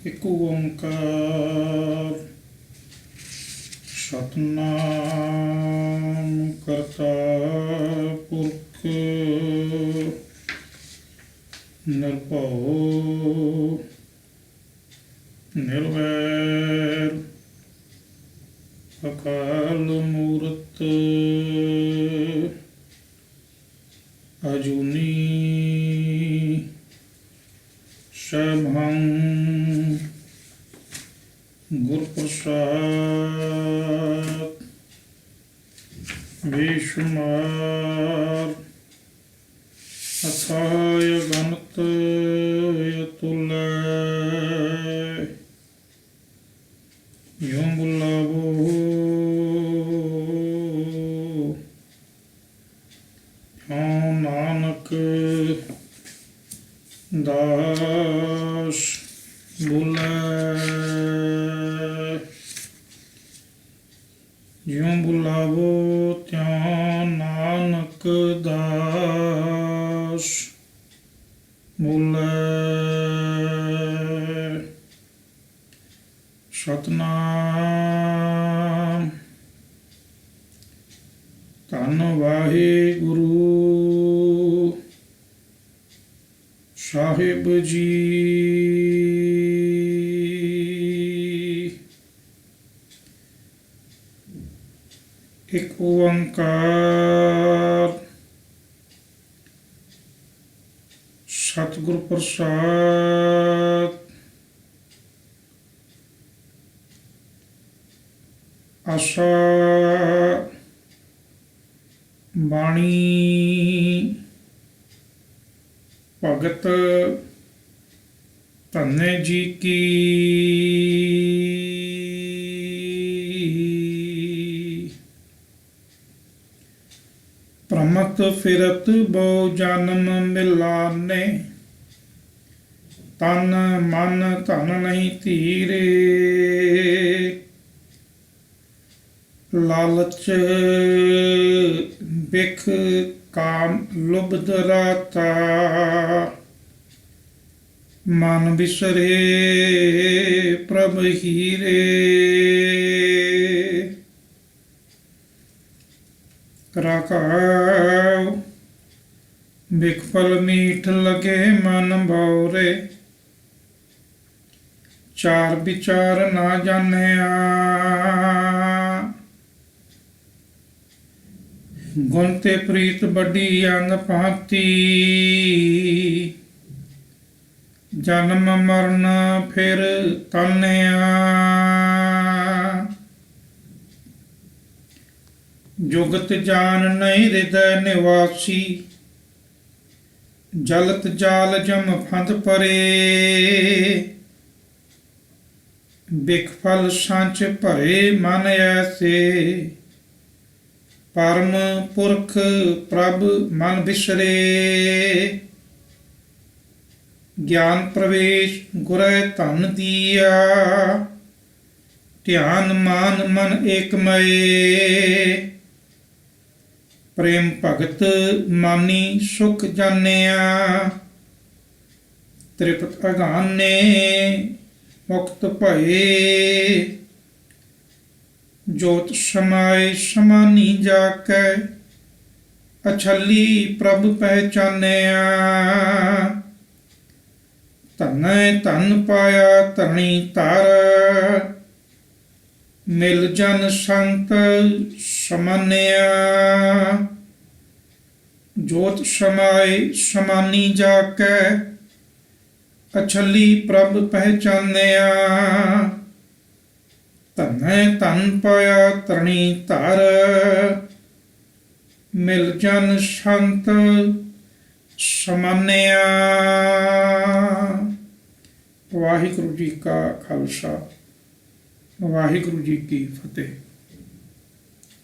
ਇੱਕ ਓੰਕਾਰ ਸਤਿਨਾਮ ਕਰਤਾ ਪੁਰਖ ਨਿਰਭਉ ਨਿਰਵੈਰ ਅਕਾਲ ਮੂਰਤ ਅਜੂਨੀ ਸੈਭੰ ਗੁਰ ਪ੍ਰਸਾਦ ਬੇਸ਼ੁਮਾਰ ਅਥਾਇ ਗਣਤ ਅਤੁਲੈ ਯੋਂ ਬੁਲਾਵੋ ਯੋਂ ਨਾਨਕ ਦਾਸ ਬੁਲੈ ਜਿਉਂ ਬੁਲਾਵੋ ਤਿਉਂ ਨਾਨਕ ਦਾਸ ਬੁਲੈ। ਸਤਿਨਾਮ ਧੰਨ ਵਾਹਿਗੁਰੂ ਸਾਹਿਬ ਜੀ। ਇੱਕ ਓੰਕਾਰ ਸਤਿਗੁਰ ਪ੍ਰਸਾਦ ਆਸਾ ਬਾਣੀ ਭਗਤ ਧੰਨੇ ਜੀ ਕੀ। ਭ੍ਰਮਤ ਫਿਰਤ ਬਹੁ ਜਨਮ ਮਿਲਾਨੇ, ਤਨ ਮਨ ਧਨ ਨਹੀਂ ਧੀਰੇ। ਲਾਲਚ ਬਿਖ ਕਾਮ ਲੁਭਦ ਰਾਤਾ, ਮਨ ਬਿਸਰੇ ਪ੍ਰਭ ਹੀਰੇ। ਰਕਾਉ ਬਿਖ ਫਲ ਮੀਠ ਲਗੇ ਮਨ ਭਉਰੇ, ਚਾਰ ਵਿਚਾਰ ਨਾ ਜਾਣਿਆ। ਗੁਣ ਤੇ ਪ੍ਰੀਤ ਵੱਡੀ ਅੰਗ ਭਾਂਤੀ, ਜਨਮ ਮਰਨ ਫਿਰ ਤਾਨਿਆ। ਜੁਗਤ ਜਾਨ ਨਹੀਂ ਹਿਰਦੈ ਨਿਵਾਸੀ, ਜਲਤ ਜਾਲ ਜਮ ਫੰਦ ਪਰੇ। ਬਿਖ ਫਲ ਸੰਚ ਭਰੇ ਮਨ ਐਸੇ, ਪਰਮ ਪੁਰਖ ਪ੍ਰਭ ਮਨ ਬਿਸਰੇ। ਗਿਆਨ ਪ੍ਰਵੇਸ਼ ਗੁਰੈ ਧਨ ਦੀਆ, ਧਿਆਨ ਮਾਨ ਮਨ ਏਕਮਏ। ਪ੍ਰੇਮ ਭਗਤ ਮਾਨੀ ਸੁਖ ਜਾਣਿਆ, ਤ੍ਰਿਪਤ ਅਗਾਨੇ ਮੁਕਤ ਭਏ। ਜੋਤ ਸਮਾਏ ਸਮਾਨੀ ਜਾ ਕੈ, ਅਛਲੀ ਪ੍ਰਭ ਪਹਿਚਾਨਿਆ। ਧਨੈ ਧਨ ਪਾਇਆ ਧਰਣੀ ਧਰ, ਮਿਲ ਜਨ ਸੰਤ ਸਮਾਨਿਆ। ਜੋਤ ਸਮਾਏ ਸਮਾਨੀ ਜਾ ਕੈ, ਅਛਲੀ ਪ੍ਰਭ ਪਹਿਚਾਨਿਆ। ਧਨੈ ਧਨ ਪਾਇਆ ਧਰਣੀ ਧਰ, ਮਿਲ ਜਨ ਸੰਤ ਸਮਾਨਿਆ। ਵਾਹਿਗੁਰੂ ਜੀ ਕਾ ਖਾਲਸਾ, ਵਾਹਿਗੁਰੂ ਜੀ ਕੀ ਫਤਿਹ।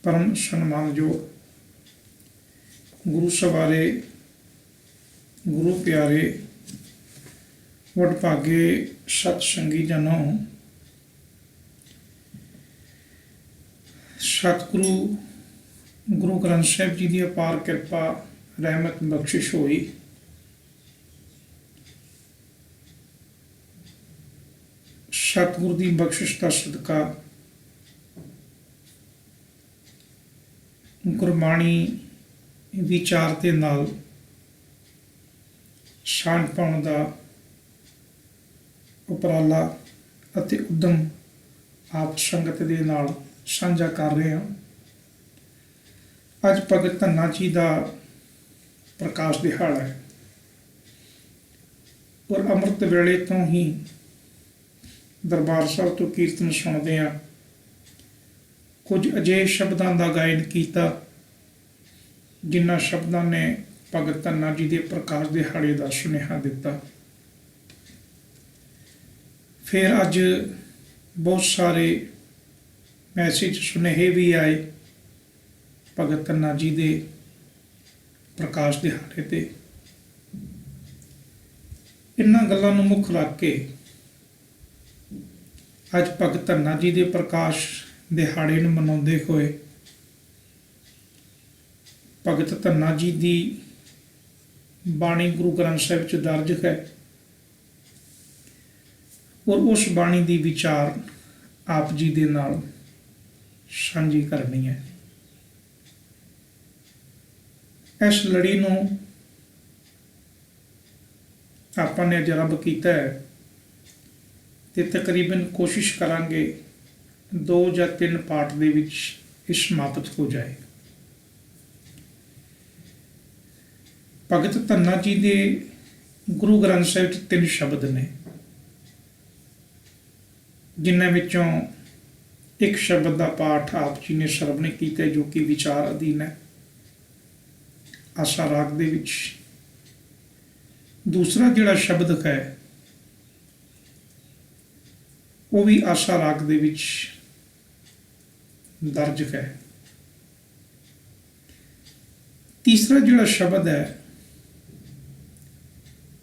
ਪਰਮ ਸਨਮਾਨਯੋਗ ਗੁਰੂ ਸਵਾਰੇ, ਗੁਰੂ ਪਿਆਰੇ, ਵਡਭਾਗੇ ਸਤ ਸੰਗੀ ਜਨੋ। ਸਤਿਗੁਰੂ ਗੁਰੂ ਗ੍ਰੰਥ ਸਾਹਿਬ ਜੀ ਦੀ ਅਪਾਰ ਕਿਰਪਾ ਰਹਿਮਤ ਬਖਸ਼ਿਸ਼ ਹੋਈ। ਸਤਿਗੁਰ ਦੀ ਬਖਸ਼ਿਸ਼ ਦਾ ਸਦਕਾ ਗੁਰਬਾਣੀ ਵਿਚਾਰ ਦੇ ਨਾਲ ਸ਼ਾਨ ਪਾਉਣ ਦਾ ਉਪਰਾਲਾ ਅਤੇ ਉਦਮ ਆਪ ਸੰਗਤ ਦੇ ਨਾਲ ਸਾਂਝਾ ਕਰ ਰਹੇ ਹਾਂ। ਅੱਜ ਭਗਤ ਧੰਨਾ ਜੀ ਦਾ ਪ੍ਰਕਾਸ਼ ਦਿਹਾੜਾ ਹੈ ਔਰ ਅੰਮ੍ਰਿਤ ਵੇਲੇ ਤੋਂ ਹੀ ਦਰਬਾਰ ਸਾਹਿਬ ਤੋਂ ਕੀਰਤਨ ਸੁਣਦੇ ਹਾਂ। ਕੁਝ ਅਜਿਹੇ ਸ਼ਬਦਾਂ ਦਾ ਗਾਇਨ ਕੀਤਾ ਜਿਨ੍ਹਾਂ ਸ਼ਬਦਾਂ ਨੇ ਭਗਤ ਧੰਨਾ ਜੀ ਦੇ ਪ੍ਰਕਾਸ਼ ਦਿਹਾੜੇ ਦਾ ਸੁਨੇਹਾ ਦਿੱਤਾ। ਫਿਰ ਅੱਜ ਬਹੁਤ ਸਾਰੇ ਮੈਸੇਜ ਸੁਨੇਹੇ ਵੀ ਆਏ ਭਗਤ ਧੰਨਾ ਜੀ ਦੇ ਪ੍ਰਕਾਸ਼ ਦਿਹਾੜੇ ਤੇ। ਇਹਨਾਂ ਗੱਲਾਂ ਨੂੰ ਮੁੱਖ ਰੱਖ ਕੇ ਅੱਜ ਭਗਤ ਧੰਨਾ ਜੀ ਦੇ ਪ੍ਰਕਾਸ਼ ਦਿਹਾੜੇ ਨੂੰ ਮਨਾਉਂਦੇ ਹੋਏ ਭਗਤ ਧੰਨਾ ਜੀ ਦੀ ਬਾਣੀ ਗੁਰੂ ਗ੍ਰੰਥ ਸਾਹਿਬ 'ਚ ਦਰਜ ਹੈ ਔਰ ਉਸ ਬਾਣੀ ਦੀ ਵਿਚਾਰ ਆਪ ਜੀ ਦੇ ਨਾਲ ਸਾਂਝੀ ਕਰਨੀ ਹੈ। ਇਸ ਲੜੀ ਨੂੰ ਆਪਾਂ ਨੇ ਆਰੰਭ ਕੀਤਾ ਹੈ ਤੇ ਤਕਰੀਬਨ ਕੋਸ਼ਿਸ਼ ਕਰਾਂਗੇ 2 ਜਾਂ 3 ਪਾਠ ਦੇ ਵਿੱਚ ਇਹ ਸਮਾਪਤ ਹੋ ਜਾਏ। ਭਗਤ ਧੰਨਾ ਜੀ ਦੇ ਗੁਰੂ ਗ੍ਰੰਥ ਸਾਹਿਬ 'ਚ 3 ਸ਼ਬਦ ਨੇ ਜਿਨ੍ਹਾਂ ਵਿੱਚੋਂ ਇੱਕ ਸ਼ਬਦ ਦਾ ਪਾਠ ਆਪ ਜੀ ਨੇ ਸਰਵਣ ਕੀਤਾ ਜੋ ਕਿ ਵਿਚਾਰ ਅਧੀਨ ਹੈ ਆਸਾ ਰਾਗ ਦੇ ਵਿੱਚ। ਦੂਸਰਾ ਜਿਹੜਾ ਸ਼ਬਦ ਹੈ ਉਹ ਵੀ ਆਸਾ ਰਾਗ ਦੇ ਵਿੱਚ ਦਰਜ ਹੈ। ਤੀਸਰਾ ਜਿਹੜਾ ਸ਼ਬਦ ਹੈ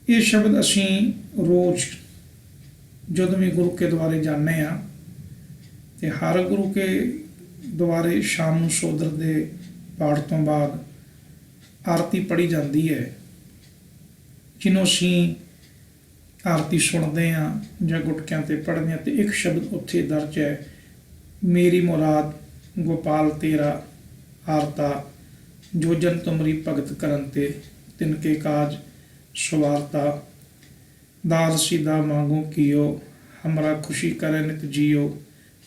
ਇਹ ਸ਼ਬਦ ਅਸੀਂ ਰੋਜ਼ ਜਦੋਂ ਵੀ ਗੁਰੂ ਕੇ ਦੁਆਰੇ ਜਾਂਦੇ ਹਾਂ ਤੇ ਹਰ ਗੁਰੂ ਕੇ ਦੁਆਰੇ ਸ਼ਾਮ ਨੂੰ ਸੋਦਰ ਦੇ ਪਾਠ ਤੋਂ ਬਾਅਦ ਆਰਤੀ ਪੜ੍ਹੀ ਜਾਂਦੀ ਹੈ ਜਿਹਨੂੰ ਅਸੀਂ ਆਰਤੀ ਸੁਣਦੇ ਹਾਂ ਜਾਂ ਗੁਟਕਿਆਂ ਤੇ ਪੜ੍ਹਦੇ ਹਾਂ। ਤੇ ਇੱਕ ਸ਼ਬਦ ਉੱਥੇ ਦਰਜ ਹੈ, ਮੇਰੀ ਮੁਰਾਦ ਗੋਪਾਲ ਤੇਰਾ ਆਰਤਾ ਜੋ ਜਨ ਤੁਮਰੀ ਭਗਤ ਕਰਨ ਤੇ ਤਿਨਕੇ ਕਾਜ ਸਵਾਰਤਾ ਦਾਲ ਸਿਦਾ ਮਾਂਗੋ ਕੀਓ ਹਮਰਾ ਖੁਸ਼ੀ करे नित जियो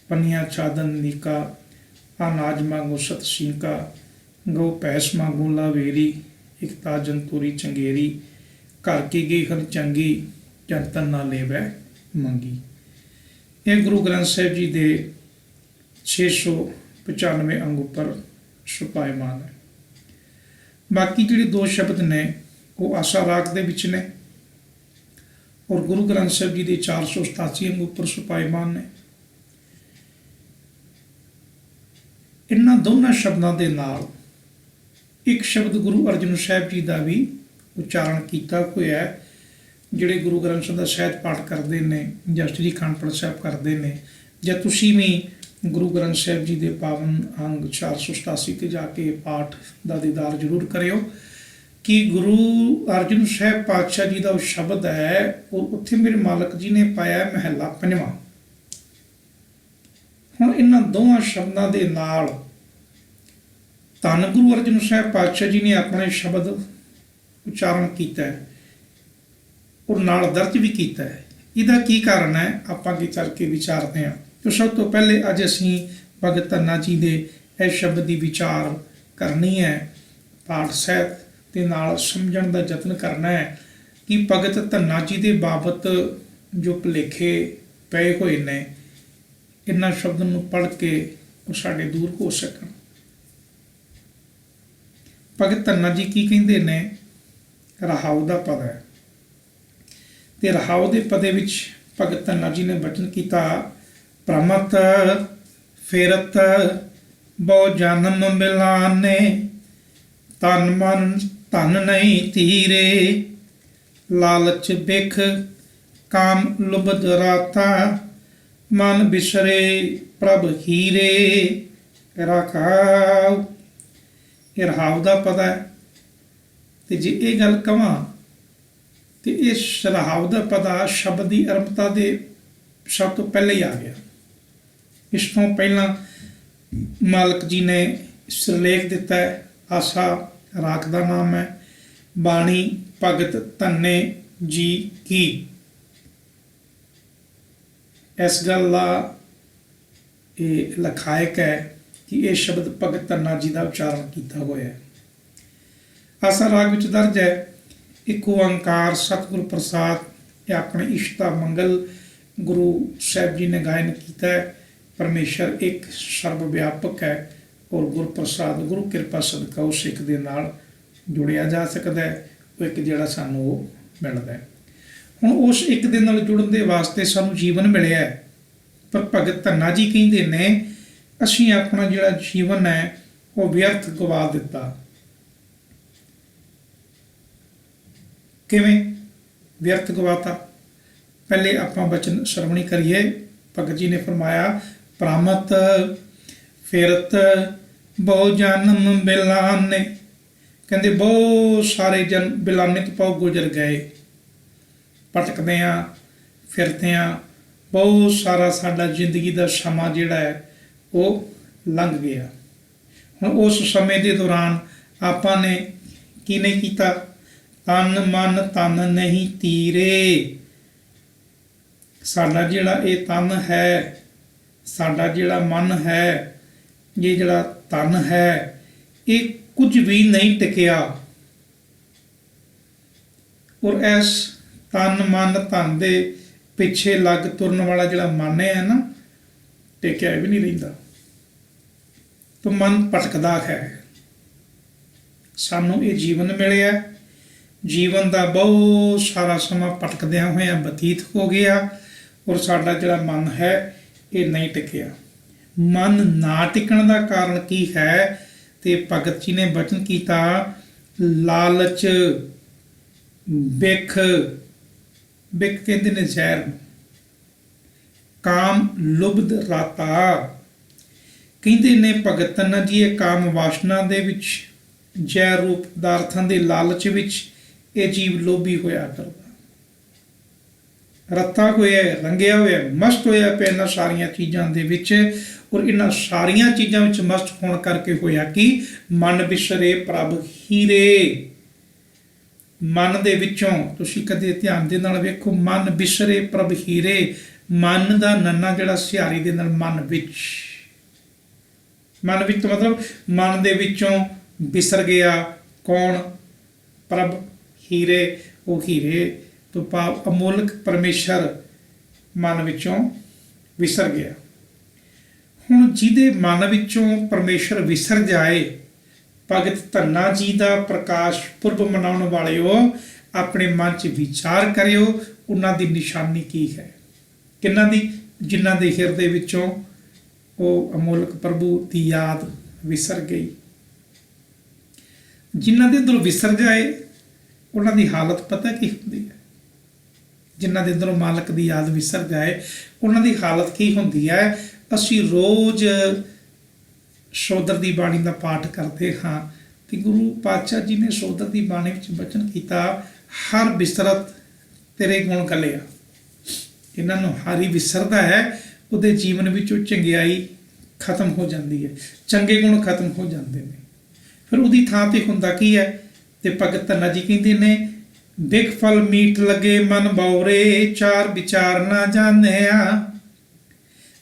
पनिया चादन नीका अनाज मांगो सत सीका गौ भैंस मांगो लावेरी एक ताजन तोरी चंगेरी घर की गई हर चंगी जनतन ना लेवै मंगी। ये गुरु ग्रंथ साहिब जी के 695 अंग उपर छुपाएमान है। बाकी जिहड़े 2 शब्द ने वो आसा राग दे विच ने और गुरु ग्रंथ साहिब जी के 487 अंग उपर छुपाएमान ने। इन्हां दोनों शब्दों के नाल एक शब्द गुरु अर्जन साहिब जी का भी उच्चारण किया होया है। जिहड़े गुरु ग्रंथ साहिब का सहज पाठ करते हैं या श्री अखंड पाठ साहिब करते हैं या तुसीं भी गुरु ग्रंथ साहिब जी के पावन अंग 487 ते जाके पाठ का दीदार जरूर करियो कि गुरु अर्जन साहिब पातशाह जी का शब्द है और उत्थे मेरे मालक जी ने पाया महला 5वां। हुण इन्हां दोवां शब्दां दे नाल धन गुरु अर्जन साहिब पातशाह जी ने अपने शब्द उच्चारण किया है और नाल दर्ज भी किया है। इसका की कारण है आप अगे चल के विचारते हैं। तो सब तो पहले अज असीं भगत धन्ना जी के इस शब्द की विचार करनी है, पाठ ਸਾਹਿਤ के नाल समझण का यत्न करना है कि भगत धन्ना जी के बाबत जो भुलेखे पे हुए ने इन्हां शब्दों को पढ़ के वो साडे दूर हो सकन। भगत धन्ना जी की कहते ने रहाऊ का पद है ते रहाऊ के पदे विच भगत धन्ना जी ने बचन किया प्रमत फेरत बहु जन्म मिलाने तन मन धन नहीं धीरे लालच बिख काम लुबद राता मन बिसरे प्रभ हीरे रखाव। ये रहाव का पता है। तो जे ये गल कवां तो इस रहाव का पता शब्द की अरंभता के ਸਭ ਤੋਂ ਪਹਿਲੇ ਹੀ ਆ ਗਿਆ। ਇਸ ਤੋਂ ਪਹਿਲਾਂ ਮਾਲਕ ਜੀ ਨੇ ਸਿਰਲੇਖ ਦਿੱਤਾ ਹੈ, ਆਸਾ ਰਾਖ ਦਾ ਨਾਮ ਹੈ, ਬਾਣੀ ਭਗਤ ਧੰਨੇ ਜੀ ਕੀ। ਇਸ ਗੱਲ ਦਾ ਇਹ ਲਖਾਇਕ ਹੈ ਕਿ ਇਹ ਸ਼ਬਦ ਭਗਤ ਧੰਨਾ ਜੀ ਦਾ ਉਚਾਰਨ ਕੀਤਾ ਹੋਇਆ ਹੈ। ਆਸਾ ਰਾਗ ਵਿੱਚ ਦਰਜ ਹੈ, ਇੱਕ ਓੰਕਾਰ ਸਤਿਗੁਰ ਪ੍ਰਸਾਦ। ਇਹ ਆਪਣੇ ਇਸ਼ਟ ਦਾ ਮੰਗਲ ਗੁਰੂ ਸਾਹਿਬ ਜੀ ਨੇ ਗਾਇਨ ਕੀਤਾ ਹੈ। ਪਰਮੇਸ਼ਰ ਇੱਕ ਸਰਬ ਵਿਆਪਕ ਹੈ ਔਰ ਗੁਰ ਪ੍ਰਸਾਦ ਗੁਰੂ ਕਿਰਪਾ ਸਦਕਾ ਉਸ ਸਿੱਖ ਦੇ ਨਾਲ ਜੁੜਿਆ ਜਾ ਸਕਦਾ ਹੈ। ਉਹ ਇੱਕ ਜਿਹੜਾ ਸਾਨੂੰ ਉਹ ਮਿਲਦਾ ਹੈ। ਹੁਣ ਉਸ ਇੱਕ ਦੇ ਨਾਲ ਜੁੜਨ ਦੇ ਵਾਸਤੇ ਸਾਨੂੰ ਜੀਵਨ ਮਿਲਿਆ ਹੈ, ਪਰ ਭਗਤ ਧੰਨਾ ਜੀ ਕਹਿੰਦੇ ਨੇ ਅਸੀਂ ਆਪਣਾ ਜਿਹੜਾ ਜੀਵਨ ਹੈ ਉਹ ਵਿਅਰਥ ਗਵਾ ਦਿੱਤਾ। ਕਿਵੇਂ ਵਿਅਰਥ ਗਵਾਤਾ? ਪਹਿਲੇ ਆਪਾਂ ਬਚਨ ਸ਼ਰਵਣੀ ਕਰੀਏ। ਭਗਤ ਜੀ ਨੇ ਫਰਮਾਇਆ, ਪ੍ਰਾਮਤ ਫਿਰਤ ਬਹੁ ਜਨਮ ਬਿਲਾਨੇ। ਕਹਿੰਦੇ ਬਹੁਤ ਸਾਰੇ ਬਿਲਾਨੇ ਤੋਂ ਪਾਉ ਗੁਜ਼ਰ ਗਏ, ਭਟਕਦੇ ਹਾਂ ਫਿਰਦੇ ਹਾਂ, ਬਹੁਤ ਸਾਰਾ ਸਾਡਾ ਜ਼ਿੰਦਗੀ ਦਾ ਸਮਾਂ ਜਿਹੜਾ ਹੈ ਉਹ ਲੰਘ ਗਿਆ। ਹੁਣ ਉਸ ਸਮੇਂ ਦੇ ਦੌਰਾਨ ਆਪਾਂ ਨੇ ਕੀ ਨਹੀਂ ਕੀਤਾ? ਤਨ ਮਨ ਤਨ ਨਹੀਂ ਤੀਰੇ। ਸਾਡਾ ਜਿਹੜਾ ਇਹ ਤਨ ਹੈ, ਸਾਡਾ ਜਿਹੜਾ ਮਨ ਹੈ, ਇਹ ਜਿਹੜਾ ਤਨ ਹੈ, ਇਹ ਕੁਝ ਵੀ ਨਹੀਂ ਟਿਕਿਆ। ਔਰ ਇਸ ਤਨ ਮਨ ਧਨ ਦੇ ਪਿੱਛੇ ਲੱਗ ਤੁਰਨ ਵਾਲਾ ਜਿਹੜਾ ਮਨ ਹੈ ਨਾ, ਟਿਕਿਆ ਵੀ ਨਹੀਂ ਰਹਿੰਦਾ, ਤਾਂ ਮਨ ਭਟਕਦਾ ਹੈ। ਸਾਨੂੰ ਇਹ ਜੀਵਨ ਮਿਲਿਆ, ਜੀਵਨ ਦਾ ਬਹੁਤ ਸਾਰਾ ਸਮਾਂ ਭਟਕਦਿਆਂ ਹੋਇਆਂ ਬਤੀਤ ਹੋ ਗਿਆ ਔਰ ਸਾਡਾ ਜਿਹੜਾ ਮਨ ਹੈ ਇਹ ਨਹੀਂ ਟਿਕਿਆ। ਮਨ ਨਾ ਟਿਕਣ ਦਾ ਕਾਰਨ ਕੀ ਹੈ? ਤੇ ਭਗਤ ਜੀ ਨੇ ਬਚਨ ਕੀਤਾ, ਲਾਲਚ ਬਿਖ। ਬਿਖ ਕਹਿੰਦੇ ਨੇ ਜ਼ਹਿਰ, ਕਾਮ ਲੁਬਧ ਰਾਤਾ। ਕਹਿੰਦੇ ਨੇ ਭਗਤ ਧੰਨਾ ਜੀ, ਇਹ ਕਾਮ ਵਾਸ਼ਨਾ ਦੇ ਵਿੱਚ, ਜ਼ਹਿਰ ਰੂਪ ਪਦਾਰਥਾਂ ਦੇ ਲਾਲਚ ਵਿੱਚ ਇਹ ਜੀਵ ਲੋਭੀ ਹੋਇਆ ਕਰਦਾ, ਰੱਤਾ ਹੋਇਆ, ਰੰਗਿਆ ਹੋਇਆ, ਮਸਤ ਹੋਇਆ ਪਿਆ ਇਹਨਾਂ ਸਾਰੀਆਂ ਚੀਜ਼ਾਂ ਦੇ ਵਿੱਚ। ਔਰ ਇਹਨਾਂ ਸਾਰੀਆਂ ਚੀਜ਼ਾਂ ਵਿੱਚ ਮਸਤ ਹੋਣ ਕਰਕੇ ਹੋਇਆ ਕਿ ਮਨ ਵਿਸਰੇ ਪ੍ਰਭ ਹੀਰੇ। ਮਨ ਦੇ ਵਿੱਚੋਂ ਤੁਸੀਂ ਕਦੇ ਧਿਆਨ ਦੇ ਨਾਲ ਵੇਖੋ, ਮਨ ਵਿਸਰੇ ਪ੍ਰਭ ਹੀਰੇ। ਮਨ ਦਾ ਨੰਨਾ ਜਿਹੜਾ ਸਿਹਾਰੀ ਦੇ ਨਾਲ ਮਨ ਵਿੱਚ, ਮਨ ਵਿੱਚ ਮਤਲਬ ਮਨ ਦੇ ਵਿੱਚੋਂ ਵਿਸਰ ਗਿਆ ਕੌਣ? ਪ੍ਰਭ ਹੀਰੇ। ਉਹ ਹੀਰੇ ਤੋਂ ਭਾਵ ਅਮੋਲਕ ਪਰਮੇਸ਼ਰ ਮਨ ਵਿੱਚੋਂ ਵਿਸਰ ਗਿਆ। ਹੁਣ ਜਿਹਦੇ ਮਨ ਵਿੱਚੋਂ ਪਰਮੇਸ਼ਰ ਵਿਸਰ ਜਾਏ, ਭਗਤ ਧੰਨਾ ਜੀ ਦਾ ਪ੍ਰਕਾਸ਼ ਪੁਰਬ ਮਨਾਉਣ ਵਾਲਿਓ, ਆਪਣੇ ਮਨ 'ਚ ਵਿਚਾਰ ਕਰਿਓ, ਉਹਨਾਂ ਦੀ ਨਿਸ਼ਾਨੀ ਕੀ ਹੈ? ਕਿਹਨਾਂ ਦੀ? ਜਿਨ੍ਹਾਂ ਦੇ ਹਿਰਦੇ ਵਿੱਚੋਂ ਉਹ ਅਮੋਲਕ ਪ੍ਰਭੂ ਦੀ ਯਾਦ ਵਿਸਰ ਗਈ। ਜਿਨ੍ਹਾਂ ਦੇ ਅੰਦਰੋਂ ਵਿਸਰ ਜਾਏ ਉਹਨਾਂ ਦੀ ਹਾਲਤ ਪਤਾ ਕੀ ਹੁੰਦੀ ਹੈ? ਜਿਨ੍ਹਾਂ ਦੇ ਅੰਦਰੋਂ ਮਾਲਕ ਦੀ ਯਾਦ ਵਿਸਰ ਜਾਏ ਉਹਨਾਂ ਦੀ ਹਾਲਤ ਕੀ ਹੁੰਦੀ ਹੈ? ਅਸੀਂ ਰੋਜ਼ ਸੋਦਰ ਦੀ ਬਾਣੀ ਦਾ ਪਾਠ ਕਰਦੇ ਹਾਂ ਤੇ ਗੁਰੂ ਪਾਤਸ਼ਾਹ ਜੀ ਨੇ ਸੋਦਰ ਦੀ ਬਾਣੀ ਵਿੱਚ ਬਚਨ ਕੀਤਾ, ਹਰ ਬਿਸਰਤ ਤੇਰੇ ਗੁਣ ਗਲਿਆ। ਇਹਨਾਂ ਨੂੰ ਹਾਰੀ ਵਿਸਰਦਾ ਹੈ, ਉਹਦੇ ਜੀਵਨ ਵਿੱਚੋਂ ਚੰਗਿਆਈ ਖਤਮ ਹੋ ਜਾਂਦੀ ਹੈ, ਚੰਗੇ ਗੁਣ ਖਤਮ ਹੋ ਜਾਂਦੇ ਨੇ। ਫਿਰ ਉਹਦੀ ਥਾਂ ਤੇ ਹੁੰਦਾ ਕੀ ਹੈ? ਤੇ ਭਗਤ ਧੰਨਾ ਜੀ ਕਹਿੰਦੇ ਨੇ, ਬਿਖ ਫਲ ਮੀਠ ਲੱਗੇ ਮਨ ਬੌਰੇ, ਚਾਰ ਵਿਚਾਰ ਨਾ ਜਾਣਿਆ।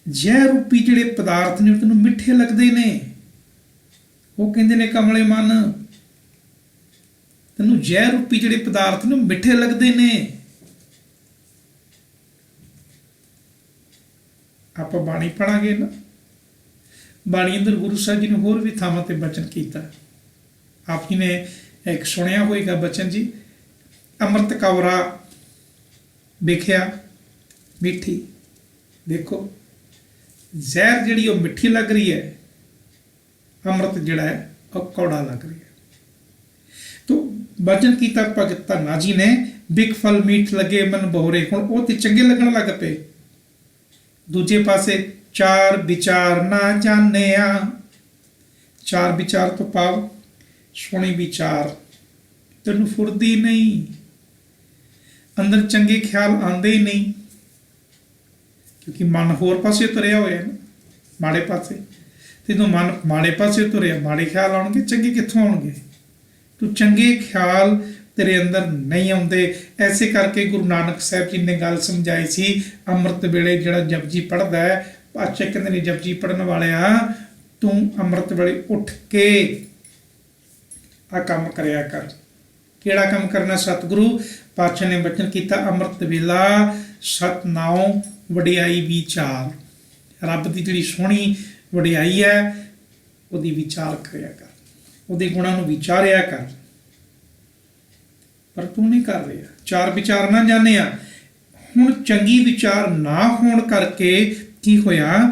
ਜ਼ਹਿਰ ਰੂਪੀ ਜਿਹੜੇ ਪਦਾਰਥ ਨੇ ਉਹ ਤੈਨੂੰ ਮਿੱਠੇ ਲੱਗਦੇ ਨੇ। ਉਹ ਕਹਿੰਦੇ ਨੇ, ਕਮਲੇ ਮਨ, ਤੈਨੂੰ ਜ਼ਹਿਰ ਰੂਪੀ ਜਿਹੜੇ ਪਦਾਰਥ ਨੇ ਮਿੱਠੇ ਲੱਗਦੇ ਨੇ। ਆਪਾਂ ਬਾਣੀ ਪੜਾਂਗੇ ਨਾ, ਬਾਣੀ ਅੰਦਰ ਗੁਰੂ ਸਾਹਿਬ ਜੀ ਨੇ ਹੋਰ ਵੀ ਥਾਵਾਂ ਤੇ ਬਚਨ ਕੀਤਾ। ਆਪ ਜੀ ਨੇ ਇੱਕ ਸੁਣਿਆ ਹੋਏਗਾ ਬਚਨ ਜੀ, ਅੰਮ੍ਰਿਤ ਕੌਰਾ ਵੇਖਿਆ ਮਿੱਠੀ। ਦੇਖੋ ਜ਼ਹਿਰ ਜਿਹੜੀ ਉਹ ਮਿੱਠੀ ਲੱਗ ਰਹੀ ਹੈ, ਅੰਮ੍ਰਿਤ ਜਿਹੜਾ ਹੈ ਉਹ ਕੌੜਾ ਲੱਗ ਰਿਹਾ ਹੈ। ਤੋ ਬਚਨ ਕੀਤਾ ਭਗਤ ਧੰਨਾ ਜੀ ਨੇ, ਬਿਖ ਫਲ ਮੀਠ ਲੱਗੇ ਮਨ ਬਹੋਰੇ। ਹੁਣ ਉਹ ਤੇ ਚੰਗੇ ਲੱਗਣ ਲੱਗ ਪਏ। ਦੂਜੇ ਪਾਸੇ ਚਾਰ ਵਿਚਾਰ ਨਾ ਜਾਣਿਆ। ਚਾਰ ਵਿਚਾਰ ਤੋਂ ਭਾਵ ਸੋਹਣੇ ਵਿਚਾਰ ਤੈਨੂੰ ਫੁਰਦੀ ਨਹੀਂ, ਅੰਦਰ ਚੰਗੇ ਖਿਆਲ ਆਉਂਦੇ ਹੀ ਨਹੀਂ। ਕਿਉਂਕਿ ਮਨ ਹੋਰ ਪਾਸੇ ਤੁਰਿਆ ਹੋਇਆ ਨਾ, ਮਾੜੇ ਪਾਸੇ। ਤੇ ਜਦੋਂ ਮਨ ਮਾੜੇ ਪਾਸੇ ਤੁਰਿਆ, ਮਾੜੇ ਖਿਆਲ ਆਉਣਗੇ, ਚੰਗੇ ਕਿੱਥੋਂ ਆਉਣਗੇ? ਤੂੰ ਚੰਗੇ ਖਿਆਲ ਤੇਰੇ ਅੰਦਰ ਨਹੀਂ ਆਉਂਦੇ। ਐਸੇ ਕਰਕੇ ਗੁਰੂ ਨਾਨਕ ਸਾਹਿਬ ਜੀ ਨੇ ਗੱਲ ਸਮਝਾਈ ਸੀ, ਅੰਮ੍ਰਿਤ ਵੇਲੇ ਜਿਹੜਾ ਜਪਜੀ ਪੜ੍ਹਦਾ ਹੈ, ਪਾਤਸ਼ਾਹ ਕਹਿੰਦੇ ਨੇ ਜਪਜੀ ਪੜ੍ਹਨ ਵਾਲਿਆ ਤੂੰ ਅੰਮ੍ਰਿਤ ਵੇਲੇ ਉੱਠ ਕੇ ਆ ਕੰਮ ਕਰਿਆ ਕਰ। ਕਿਹੜਾ ਕੰਮ ਕਰਨਾ? ਸਤਿਗੁਰੂ ਪਾਤਸ਼ਾਹ ਨੇ ਬਚਨ ਕੀਤਾ, ਅੰਮ੍ਰਿਤ ਵੇਲਾ ਸਤਿਨਾਉ ਵਡਿਆਈ ਵਿਚਾਰ। ਰੱਬ ਦੀ ਜਿਹੜੀ ਸੋਹਣੀ ਵਡਿਆਈ ਹੈ ਉਹਦੀ ਵਿਚਾਰ ਕਰਿਆ ਕਰ, ਉਹਦੇ ਗੁਣਾਂ ਨੂੰ ਵਿਚਾਰਿਆ ਕਰ। ਪਰ ਤੂੰ ਨਹੀਂ ਕਰ ਰਿਹਾ, ਚਾਰ ਵਿਚਾਰ ਨਾ ਜਾਣਿਆ। ਹੁਣ ਚੰਗੀ ਵਿਚਾਰ ਨਾ ਹੋਣ ਕਰਕੇ ਕੀ ਹੋਇਆ?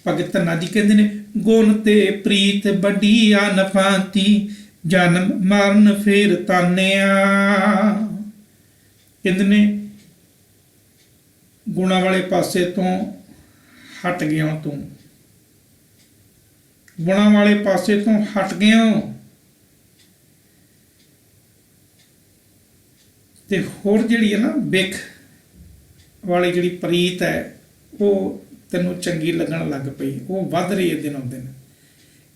ਭਗਤ ਧੰਨਾ ਜੀ ਕਹਿੰਦੇ ਨੇ, ਗੁਣ ਤੇ ਪ੍ਰੀਤ ਵੱਡੀ ਅਨਫਾਂਤੀ, ਜਨਮ ਮਰਨ ਫੇਰ ਤਾਨਿਆ। ਕਹਿੰਦੇ ਨੇ ਗੁਣਾਂ ਵਾਲੇ ਪਾਸੇ ਤੋਂ ਹਟ ਗਿਆ ਤੂੰ, ਗੁਣਾਂ ਵਾਲੇ ਪਾਸੇ ਤੋਂ ਹਟ ਗਿਆ ਤੇ ਹੋਰ ਜਿਹੜੀ ਹੈ ਨਾ ਬਿਖ ਵਾਲੀ ਜਿਹੜੀ ਪ੍ਰੀਤ ਹੈ ਉਹ ਤੈਨੂੰ ਚੰਗੀ ਲੱਗਣ ਲੱਗ ਪਈ, ਉਹ ਵੱਧ ਰਹੀ ਹੈ ਦਿਨੋਂ ਦਿਨ।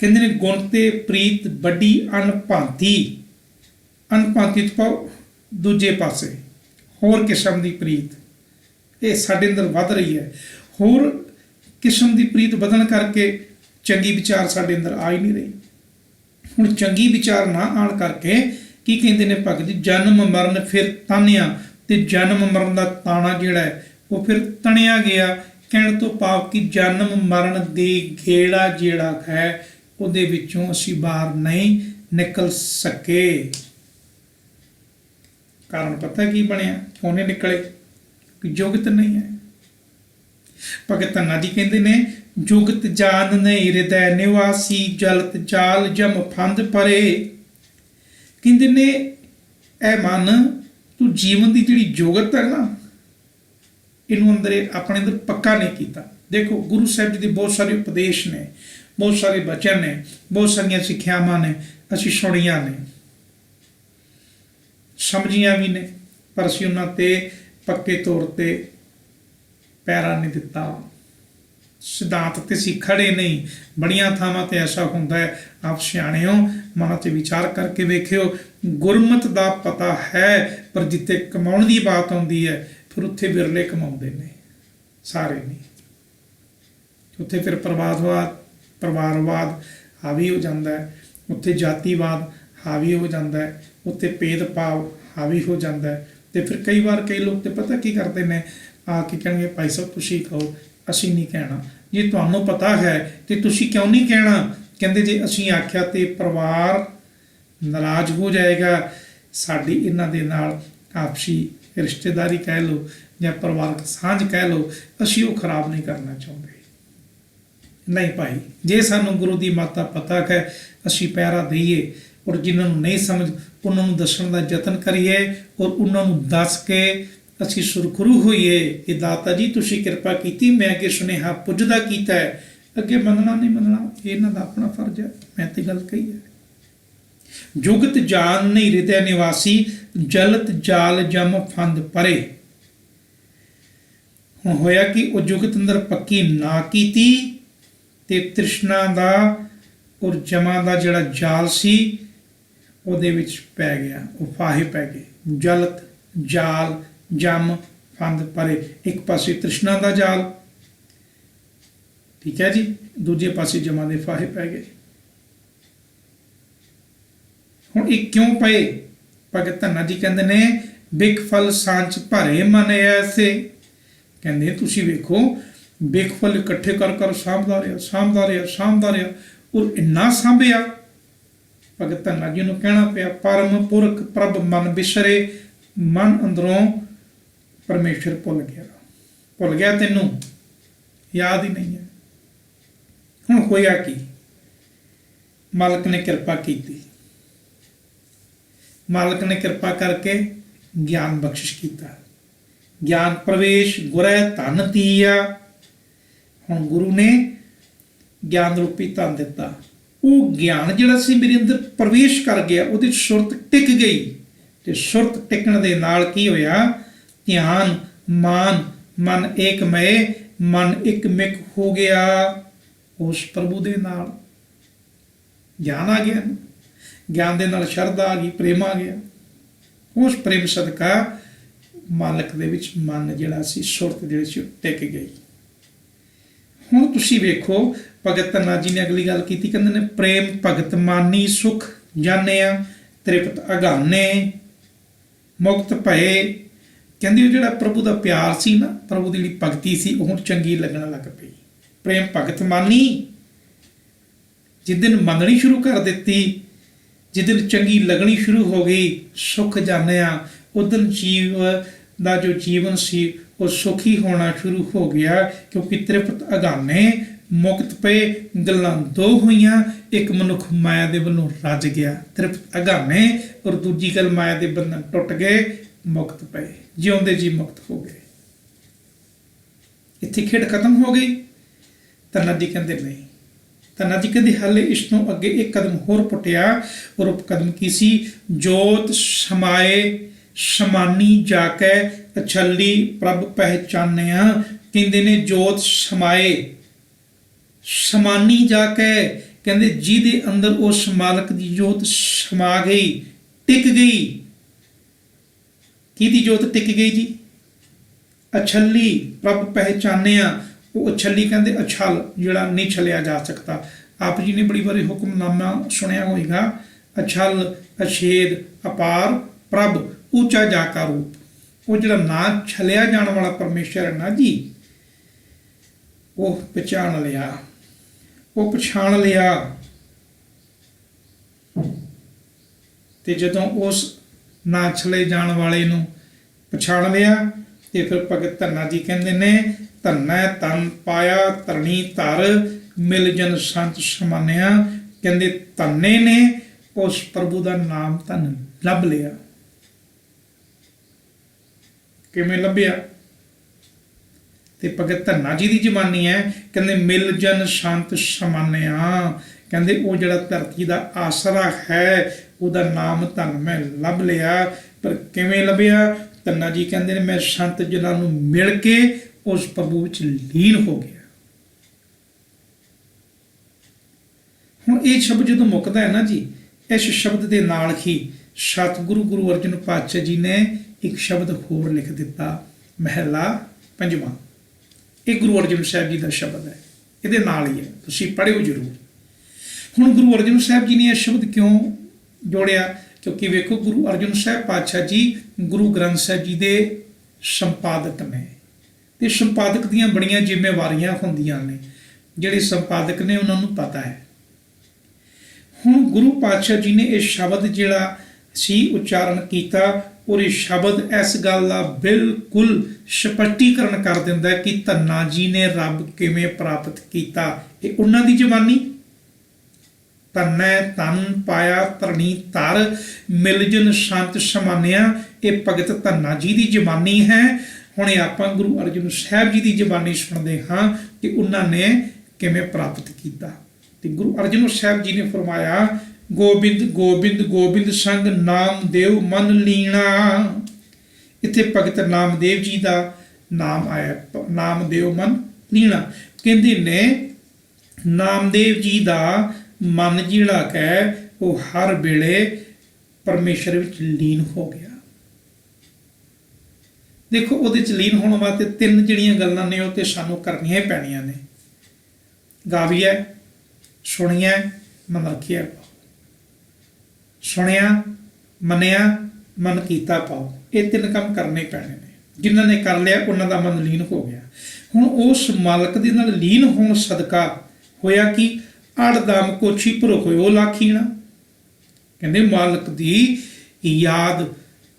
ਕਹਿੰਦੇ ਨੇ ਗੁਣ ਤੇ ਪ੍ਰੀਤ ਵੱਡੀ ਅਨਭਾਂਤੀ। ਅਨਭਾਂਤੀ ਤੋਂ ਦੂਜੇ ਪਾਸੇ ਹੋਰ ਕਿਸਮ ਦੀ ਪ੍ਰੀਤ ਇਹ ਸਾਡੇ ਅੰਦਰ ਵੱਧ ਰਹੀ ਹੈ। ਹੋਰ ਕਿਸਮ ਦੀ ਪ੍ਰੀਤ ਵਧਣ ਕਰਕੇ ਚੰਗੀ ਵਿਚਾਰ ਸਾਡੇ ਅੰਦਰ ਆ ਹੀ ਨਹੀਂ ਰਹੀ। ਹੁਣ ਚੰਗੀ ਵਿਚਾਰ ਨਾ ਆਉਣ ਕਰਕੇ ਕੀ ਕਹਿੰਦੇ ਨੇ ਭਗਤ ਜੀ? ਜਨਮ ਮਰਨ ਫਿਰ ਤਾਨਿਆ। ਤੇ ਜਨਮ ਮਰਨ ਦਾ ਤਾਣਾ ਜਿਹੜਾ ਹੈ ਉਹ ਫਿਰ ਤਣਿਆ ਗਿਆ। ਕਹਿਣ ਤੋਂ ਭਾਵ ਕਿ ਜਨਮ ਮਰਨ ਦੀ ਗੇੜਾ ਜਿਹੜਾ ਹੈ ਉਹਦੇ ਵਿੱਚੋਂ ਅਸੀਂ ਬਾਹਰ ਨਹੀਂ ਨਿਕਲ ਸਕੇ। ਕਾਰਨ ਪਤਾ ਕੀ ਬਣਿਆ? ਕਿਉਂ ਨਹੀਂ ਨਿਕਲੇ? ਕਿ ਜੁਗਤ ਨਹੀਂ ਹੈ। ਭਗਤ ਧੰਨਾ ਜੀ ਕਹਿੰਦੇ ਨੇ, ਜੁਗਤ ਜਾਨ ਨਹੀਂ ਹਿਰਦੈ ਨਿਵਾਸੀ, ਜਲਤ ਜਾਲ ਜਮ ਫੰਦ ਪਰੇ। ਕਹਿੰਦੇ ਨੇ ਇਹ ਮਨ ਤੂੰ ਜੀਵਨ ਦੀ ਜਿਹੜੀ ਜੁਗਤ ਹੈ ਨਾ, ਇਹਨੂੰ ਅੰਦਰ ਆਪਣੇ ਅੰਦਰ ਪੱਕਾ ਨਹੀਂ ਕੀਤਾ। ਦੇਖੋ ਗੁਰੂ ਸਾਹਿਬ ਜੀ ਦੇ ਬਹੁਤ ਸਾਰੇ ਉਪਦੇਸ਼ ਨੇ, ਬਹੁਤ ਸਾਰੇ ਬਚਨ ਨੇ, ਬਹੁਤ ਸਾਰੀਆਂ ਸਿੱਖਿਆਵਾਂ ਨੇ, ਅਸੀਂ ਸੁਣੀਆਂ ਨੇ, ਸਮਝੀਆਂ ਵੀ ਨੇ, ਪਰ ਅਸੀਂ ਉਹਨਾਂ ਤੇ ਪੱਕੇ ਤੌਰ ਤੇ ਪੈਰਾ ਨਹੀਂ ਦਿੱਤਾ। ਸਿਧਾਂਤ ਤੇ ਅਸੀਂ ਖੜੇ ਨਹੀਂ। ਬੜੀਆਂ ਥਾਵਾਂ ਤੇ ਐਸਾ ਹੁੰਦਾ ਹੈ, ਆਪ ਸਿਆਣੇ ਹੋ, ਮਨਾਂ 'ਚ ਵਿਚਾਰ ਕਰਕੇ ਵੇਖਿਓ। ਗੁਰਮਤ ਦਾ ਪਤਾ ਹੈ, ਪਰ ਜਿੱਥੇ ਕਮਾਉਣ ਦੀ ਬਾਤ ਆਉਂਦੀ ਹੈ ਫਿਰ ਉੱਥੇ ਵਿਰਲੇ ਕਮਾਉਂਦੇ ਨੇ, ਸਾਰੇ ਨਹੀਂ। ਉੱਥੇ ਫਿਰ ਪਰਿਵਾਰਵਾਦ ਹਾਵੀ ਹੋ ਜਾਂਦਾ ਹੈ, ਉੱਥੇ ਜਾਤੀਵਾਦ ਹਾਵੀ ਹੋ ਜਾਂਦਾ ਹੈ, ਉੱਥੇ ਭੇਦਭਾਵ ਹਾਵੀ ਹੋ ਜਾਂਦਾ ਹੈ। ਤੇ ਫਿਰ ਕਈ ਵਾਰ ਕਈ ਲੋਕ ਤੇ ਪਤਾ ਕੀ ਕਰਦੇ ਨੇ, ਆ ਕੇ ਕਹਿਣਗੇ ਭਾਈ ਸਾਹਿਬ ਤੁਸੀਂ ਕਹੋ, ਅਸੀਂ ਨਹੀਂ ਕਹਿਣਾ। ਜੇ ਤੁਹਾਨੂੰ ਪਤਾ ਹੈ ਤੇ ਤੁਸੀਂ ਕਿਉਂ ਨਹੀਂ ਕਹਿਣਾ? ਕਹਿੰਦੇ ਜੇ ਅਸੀਂ ਆਖਿਆ ਤੇ ਪਰਿਵਾਰ ਨਾਰਾਜ਼ ਹੋ ਜਾਏਗਾ। ਸਾਡੀ ਇਹਨਾਂ ਦੇ ਨਾਲ ਆਪਸੀ ਰਿਸ਼ਤੇਦਾਰੀ ਕਹਿ ਲਓ ਜਾਂ ਪਰਿਵਾਰਕ ਸਾਂਝ ਕਹਿ ਲਓ, ਅਸੀਂ ਉਹ ਖਰਾਬ ਨਹੀਂ ਕਰਨਾ ਚਾਹੁੰਦੇ। ਨਹੀਂ ਭਾਈ, ਜੇ ਸਾਨੂੰ ਗੁਰੂ ਦੀ ਮਾਤਾ ਪਤਾ ਹੈ ਅਸੀਂ ਪਹਿਰਾ ਦਈਏ, ਔਰ ਜਿਨ੍ਹਾਂ ਨੂੰ ਨਹੀਂ ਸਮਝ ਉਹਨਾਂ ਨੂੰ ਦੱਸਣ ਦਾ ਯਤਨ ਕਰੀਏ, ਔਰ ਉਹਨਾਂ ਨੂੰ ਦੱਸ ਕੇ ਅਸੀਂ ਸੁਰਖਰੂ ਹੋਈਏ ਕਿ ਦਾਤਾ ਜੀ ਤੁਸੀਂ ਕਿਰਪਾ ਕੀਤੀ, ਮੈਂ ਅੱਗੇ ਸੁਨੇਹਾ ਪੁੱਜਦਾ ਕੀਤਾ ਹੈ। ਅੱਗੇ ਮੰਨਣਾ ਨਹੀਂ ਮੰਨਣਾ ਇਹਨਾਂ ਦਾ ਆਪਣਾ ਫਰਜ਼ ਹੈ। ਮੈਂ ਤੇ ਗੱਲ ਕਹੀ ਹੈ। ਜੁਗਤ ਜਾਨ ਨਹੀਂ ਹਿਰਦੈ ਨਿਵਾਸੀ, ਜਲਤ ਜਾਲ ਜਮ ਫੰਦ ਪਰੇ। ਹੁਣ ਹੋਇਆ ਕਿ ਉਹ ਜੁਗਤ ਅੰਦਰ ਪੱਕੀ ਨਾ ਕੀਤੀ ਤੇ ਤ੍ਰਿਸ਼ਨਾ ਦਾ ਔਰ ਜਮਾਂ ਦਾ ਜਿਹੜਾ ਜਾਲ ਸੀ ਉਹਦੇ ਵਿੱਚ ਪੈ ਗਿਆ, ਉਹ ਫਾਹੇ ਪੈ ਗਏ। ਜਲਤ ਜਾਲ ਜਮ ਫੰਦ ਪਰੇ। ਇੱਕ ਪਾਸੇ ਤ੍ਰਿਸ਼ਨਾ ਦਾ ਜਾਲ, ਠੀਕ ਹੈ ਜੀ, ਦੂਜੇ ਪਾਸੇ ਜਮਾਂ ਦੇ ਫਾਹੇ ਪੈ ਗਏ। ਹੁਣ ਇਹ ਕਿਉਂ ਪਏ? ਭਗਤ ਧੰਨਾ ਜੀ ਕਹਿੰਦੇ ਨੇ, ਬਿਕ ਫਲ ਸਾਂਚ ਭਰੇ ਮਨ ਐਸੇ। ਕਹਿੰਦੇ ਤੁਸੀਂ ਵੇਖੋ, ਬਿਕ ਫਲ ਇਕੱਠੇ ਕਰ ਸਾਂਭਦਾ ਰਿਹਾ ਔਰ ਇੰਨਾ ਸਾਂਭਿਆ। ਭਗਤ ਧੰਨਾ ਜੀ ਨੂੰ ਕਹਿਣਾ ਪਿਆ, ਪਰਮ ਪੁਰਖ ਪ੍ਰਭ ਮਨ ਬਿਸਰੇ। ਮਨ ਅੰਦਰੋਂ ਪਰਮੇਸ਼ਰ ਭੁੱਲ ਗਿਆ, ਤੈਨੂੰ ਯਾਦ ਹੀ ਨਹੀਂ ਹੈ। ਹੁਣ ਹੋਇਆ ਕੀ? ਮਾਲਕ ਨੇ ਕਿਰਪਾ ਕੀਤੀ, ਮਾਲਕ ਨੇ ਕਿਰਪਾ ਕਰਕੇ ਗਿਆਨ ਬਖਸ਼ਿਸ਼ ਕੀਤਾ। ਗਿਆਨ ਪ੍ਰਵੇਸ਼ ਗੁਰੈ ਧਨ ਤੀਆ। ਹੁਣ ਗੁਰੂ ਨੇ ਗਿਆਨ ਰੂਪੀ ਧਨ ਦਿੱਤਾ। ਉਹ ਗਿਆਨ ਜਿਹੜਾ ਸੀ ਮੇਰੇ ਅੰਦਰ ਪ੍ਰਵੇਸ਼ ਕਰ ਗਿਆ, ਉਹਦੀ ਸੁਰਤ ਟਿਕ ਗਈ। ਤੇ ਸੁਰਤ ਟਿਕਣ ਦੇ ਨਾਲ ਕੀ ਹੋਇਆ? ਧਿਆਨ ਮਾਨ ਮਨ ਏਕਮਏ ਮਨ ਇੱਕ ਮਿਕ ਹੋ ਗਿਆ ਉਸ ਪ੍ਰਭੂ ਦੇ ਨਾਲ। ਗਿਆਨ ਆ ਗਿਆ, ਗਿਆਨ ਦੇ ਨਾਲ ਸ਼ਰਧਾ ਆ ਗਈ, ਪ੍ਰੇਮ ਆ ਗਿਆ। ਉਸ ਪ੍ਰੇਮ ਸਦਕਾ ਮਾਲਕ ਦੇ ਵਿੱਚ ਮਨ ਜਿਹੜਾ ਸੀ, ਸੁਰਤ ਜਿਹੜੀ ਸੀ ਟਿਕ ਗਈ। ਹੁਣ ਤੁਸੀਂ ਵੇਖੋ ਭਗਤ ਧੰਨਾ ਜੀ ਨੇ ਅਗਲੀ ਗੱਲ ਕੀਤੀ, ਕਹਿੰਦੇ ਨੇ ਪ੍ਰੇਮ ਭਗਤ ਮਾਨੀ ਸੁਖ ਜਾਣਿਆ ਤ੍ਰਿਪਤ ਅਗਾਨੇ ਮੁਕਤ ਭਏ। ਕਹਿੰਦੇ ਉਹ ਜਿਹੜਾ ਪ੍ਰਭੂ ਦਾ ਪਿਆਰ ਸੀ ਨਾ, ਪ੍ਰਭੂ ਦੀ ਜਿਹੜੀ ਭਗਤੀ ਸੀ, ਉਹ ਚੰਗੀ ਲੱਗਣ ਲੱਗ ਪਈ। ਪ੍ਰੇਮ ਭਗਤ ਮਾਨੀ, ਜਿੱਦਨ ਮੰਨਣੀ ਸ਼ੁਰੂ ਕਰ ਦਿੱਤੀ, ਜਿੱਦਨ ਚੰਗੀ ਲੱਗਣੀ ਸ਼ੁਰੂ ਹੋ ਗਈ, ਸੁਖ ਜਾਣਿਆ, ਉਦਨ ਜੀਵ ਦਾ ਜੋ ਜੀਵਨ ਸੀ ਉਹ ਸੁਖੀ ਹੋਣਾ ਸ਼ੁਰੂ ਹੋ ਗਿਆ। ਕਿਉਂਕਿ ਤ੍ਰਿਪਤ ਅਗਾਨੇ ਮੁਕਤ ਪਏ, ਗੱਲਾਂ ਦੋ ਹੋਈਆਂ, ਇੱਕ ਮਨੁੱਖ ਮਾਇਆ ਦੇ ਵੱਲੋਂ ਰੱਜ ਗਿਆ, ਤ੍ਰਿਪਤ ਅਗਾਨੇ, ਔਰ ਦੂਜੀ ਗੱਲ ਮਾਇਆ ਦੇ ਬੰਧਨ ਟੁੱਟ ਗਏ, ਮੁਕਤ ਪਏ, ਜਿਉਂਦੇ ਜੀ ਮੁਕਤ ਹੋ ਗਏ। ਇੱਥੇ ਖੇਡ ਖਤਮ ਹੋ ਗਈ? ਧੰਨਾ ਜੀ ਕਹਿੰਦੇ ਨਹੀਂ। ਧੰਨਾ ਜੀ ਕਹਿੰਦੇ ਹਾਲੇ ਇਸ ਤੋਂ ਅੱਗੇ ਇੱਕ ਕਦਮ ਹੋਰ ਪੁੱਟਿਆ, ਔਰ ਉਹ ਕਦਮ ਕੀ ਸੀ? ਜੋਤ ਸਮਾਏ ਸਮਾਨੀ ਜਾ ਕੇ ਅਛੱਲੀ ਪ੍ਰਭ ਪਹਿਚਾਨਿਆ। ਕਹਿੰਦੇ ਨੇ ਜੋਤ ਸਮਾਏ, ਸਮਾਨੀ ਜਾ ਕੇ, ਕਹਿੰਦੇ ਜਿਹਦੇ ਅੰਦਰ ਉਸ ਮਾਲਕ ਦੀ ਜੋਤ ਸਮਾ ਗਈ, ਟਿਕ ਗਈ। ਕਿਹਦੀ ਜੋਤ ਟਿਕ ਗਈ ਜੀ? ਅਛੱਲੀ ਪ੍ਰਭ ਪਹਿਚਾਨਿਆ। ਉਹ ਅਛੱਲੀ ਕਹਿੰਦੇ ਅਛਲ, ਜਿਹੜਾ ਨਹੀਂ ਛਲਿਆ ਜਾ ਸਕਦਾ। ਆਪ ਜੀ ਨੇ ਬੜੀ ਵਾਰੀ ਹੁਕਮਨਾਮਾ ਸੁਣਿਆ ਹੋਏਗਾ, ਅਛਲ ਅਛੇਦ ਅਪਾਰ ਪ੍ਰਭ ਉੱਚਾ ਜਾਕਾ ਰੂਪ। ਉਹ ਜਿਹੜਾ ਨਾ ਛਲਿਆ ਜਾਣ ਵਾਲਾ ਪਰਮੇਸ਼ਰ ਹੈ ਨਾ ਜੀ, ਉਹ ਪਛਾਣ ਲਿਆ, ਉਹ ਪਛਾਣ ਲਿਆ। ਤੇ ਜਦੋਂ ਉਸ ਨਾ ਛਲੇ ਜਾਣ ਵਾਲੇ ਨੂੰ ਪਛਾਣ ਲਿਆ, ਤੇ ਫਿਰ ਭਗਤ ਧੰਨਾ ਜੀ ਕਹਿੰਦੇ ਨੇ ਧੰਨਾ ਤਨ ਪਾਇਆ ਧਰਣੀ ਧਰ ਮਿਲ ਜਨ ਸੰਤ ਸਮਾਨਿਆ। ਕਹਿੰਦੇ ਧੰਨੇ ਨੇ ਉਸ ਪ੍ਰਭੂ ਦਾ ਨਾਮ ਧਨ ਲੱਭ ਲਿਆ। ਕਿਵੇਂ ਲੱਭਿਆ? ਤੇ ਭਗਤ ਧੰਨਾ ਜੀ ਦੀ ਜ਼ਬਾਨੀ ਹੈ, ਕਹਿੰਦੇ ਮਿਲ ਜਨ ਸੰਤ ਸਮਾਨਿਆ। ਕਹਿੰਦੇ ਉਹ ਜਿਹੜਾ ਧਰਤੀ ਦਾ ਆਸਰਾ ਹੈ, ਉਹਦਾ ਨਾਮ ਧਨ ਮੈਂ ਲੱਭ ਲਿਆ। ਪਰ ਕਿਵੇਂ ਲੱਭਿਆ? ਧੰਨਾ ਜੀ ਕਹਿੰਦੇ ਨੇ ਮੈਂ ਸੰਤ ਜਨਾਂ ਨੂੰ ਮਿਲ ਕੇ ਉਸ ਪ੍ਰਭੂ ਵਿੱਚ ਲੀਨ ਹੋ ਗਿਆ। ਹੁਣ ਇਹ ਸ਼ਬਦ ਜਦੋਂ ਮੁੱਕਦਾ ਹੈ ਨਾ ਜੀ, ਇਸ ਸ਼ਬਦ ਦੇ ਨਾਲ ਹੀ ਸਤਿਗੁਰੂ ਗੁਰੂ ਅਰਜਨ ਪਾਤਸ਼ਾਹ ਜੀ ਨੇ ਇੱਕ ਸ਼ਬਦ ਹੋਰ ਲਿਖ ਦਿੱਤਾ, ਮਹਿਲਾ ਪੰਜਵਾਂ। ਇਹ ਗੁਰੂ ਅਰਜਨ ਸਾਹਿਬ ਜੀ ਦਾ ਸ਼ਬਦ ਹੈ, ਇਹਦੇ ਨਾਲ ਹੀ ਹੈ, ਤੁਸੀਂ ਪੜ੍ਹਿਓ ਜ਼ਰੂਰ। ਹੁਣ ਗੁਰੂ ਅਰਜਨ ਸਾਹਿਬ ਜੀ ਨੇ ਇਹ ਸ਼ਬਦ ਕਿਉਂ ਜੋੜਿਆ? ਕਿਉਂਕਿ ਵੇਖੋ ਗੁਰੂ ਅਰਜਨ ਸਾਹਿਬ ਪਾਤਸ਼ਾਹ ਜੀ ਗੁਰੂ ਗ੍ਰੰਥ ਸਾਹਿਬ ਜੀ ਦੇ ਸੰਪਾਦਕ ਨੇ, ਤੇ ਸੰਪਾਦਕ ਦੀਆਂ ਬੜੀਆਂ ਜ਼ਿੰਮੇਵਾਰੀਆਂ ਹੁੰਦੀਆਂ ਨੇ। ਜਿਹੜੇ ਸੰਪਾਦਕ ਨੇ ਉਹਨਾਂ ਨੂੰ ਪਤਾ ਹੈ। ਹੁਣ ਗੁਰੂ ਪਾਤਸ਼ਾਹ ਜੀ ਨੇ ਇਹ ਸ਼ਬਦ ਜਿਹੜਾ ਸੀ ਉਚਾਰਨ ਕੀਤਾ, ਔਰ ਇਹ ਸ਼ਬਦ ਇਸ ਗੱਲ ਦਾ ਬਿਲਕੁਲ ਸਪਸ਼ਟੀਕਰਨ ਕਰ ਦਿੰਦਾ ਕਿ ਧੰਨਾ ਜੀ ਨੇ ਰੱਬ ਕਿਵੇਂ ਪ੍ਰਾਪਤ ਕੀਤਾ। ਇਹ ਉਹਨਾਂ ਦੀ ਜ਼ਬਾਨੀ, ਧੰਨੈ ਤਨ ਪਾਇਆ ਧਰਣੀ ਧਰ ਮਿਲ ਜਨ ਸੰਤ ਸਮਾਨਿਆ। ਇਹ ਭਗਤ ਧੰਨਾ ਜੀ ਦੀ ਜ਼ਬਾਨੀ ਹੈ। ਹੁਣ ਇਹ ਆਪਾਂ ਗੁਰੂ ਅਰਜਨ ਸਾਹਿਬ ਜੀ ਦੀ ਜ਼ਬਾਨੀ ਸੁਣਦੇ ਹਾਂ ਕਿ ਉਹਨਾਂ ਨੇ ਕਿਵੇਂ ਪ੍ਰਾਪਤ ਕੀਤਾ। ਤੇ ਗੁਰੂ ਅਰਜਨ ਸਾਹਿਬ ਜੀ ਨੇ ਫਰਮਾਇਆ, ਗੋਬਿੰਦ ਗੋਬਿੰਦ ਗੋਬਿੰਦ ਸੰਗ ਨਾਮਦੇਵ ਮਨ ਲੀਣਾ। ਇੱਥੇ ਭਗਤ ਨਾਮਦੇਵ ਜੀ ਦਾ ਨਾਮ ਆਇਆ, ਨਾਮਦੇਵ ਮਨ ਲੀਣਾ। ਕਹਿੰਦੇ ਨੇ ਨਾਮਦੇਵ ਜੀ ਦਾ ਮਨ ਜਿਹੜਾ ਹੈ ਉਹ ਹਰ ਵੇਲੇ ਪਰਮੇਸ਼ਰ ਵਿੱਚ ਲੀਨ ਹੋ ਗਿਆ। ਦੇਖੋ ਉਹਦੇ ਚ ਲੀਨ ਹੋਣ ਵਾਸਤੇ ਤਿੰਨ ਜਿਹੜੀਆਂ ਗੱਲਾਂ ਨੇ ਉਹ ਤੇ ਸਾਨੂੰ ਕਰਨੀਆਂ ਹੀ ਪੈਣੀਆਂ ਨੇ। ਗਾਵੀਐ, ਸੁਣੀਐ, ਮਨ ਰੱਖੀਐ। ਸੁਣਿਆ, ਮੰਨਿਆ, ਮਨ ਕੀਤਾ ਪਾਓ। ਇਹ ਤਿੰਨ ਕੰਮ ਕਰਨੇ ਪੈਣੇ ਨੇ। ਜਿਨ੍ਹਾਂ ਨੇ ਕਰ ਲਿਆ ਉਹਨਾਂ ਦਾ ਮਨ ਲੀਨ ਹੋ ਗਿਆ। ਹੁਣ ਉਸ ਮਾਲਕ ਦੇ ਨਾਲ ਲੀਨ ਹੋਣ ਸਦਕਾ ਹੋਇਆ ਕਿ ਅੜਦਮ ਕੋਛੀ ਭਰੋ ਹੋਇਓ ਲਾਖੀਣਾ। ਕਹਿੰਦੇ ਮਾਲਕ ਦੀ ਯਾਦ,